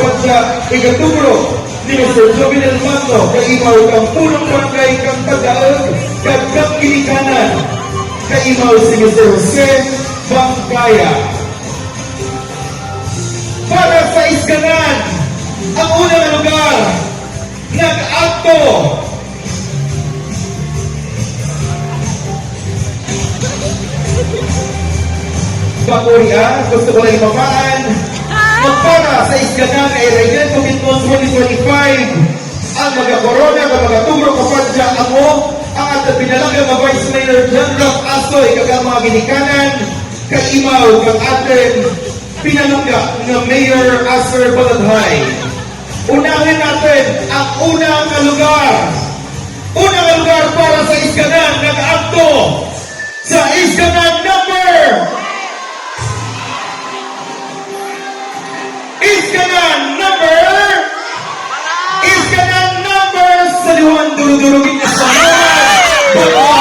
kapag sa ikatubro ni Mr. Jovinel Mando, kaimaw kang punong barangay kang Tagaog, kagkang Kilikanan, kaimaw si Mr. Jose Bangkaya. Para sa Isganan, ang unang lugar, nag-akto Bakuria, gusto ko lang ipamaan. Para sa Isganan ay Region Commitment 2025, ang mga-corona na mga-tubro kapag dyan ako, ang ating pinalagang na Vice Mayor John Rock Asoy, kagang mga ginikanan, kaimaw kang ating pinalangga ng Mayor Aser Baladhay. Unahin natin ang unang lugar. Unang lugar para sa Isganan, nag-akto sa Isganan number Iskanan number sa liwan, durug-durugin na sa mga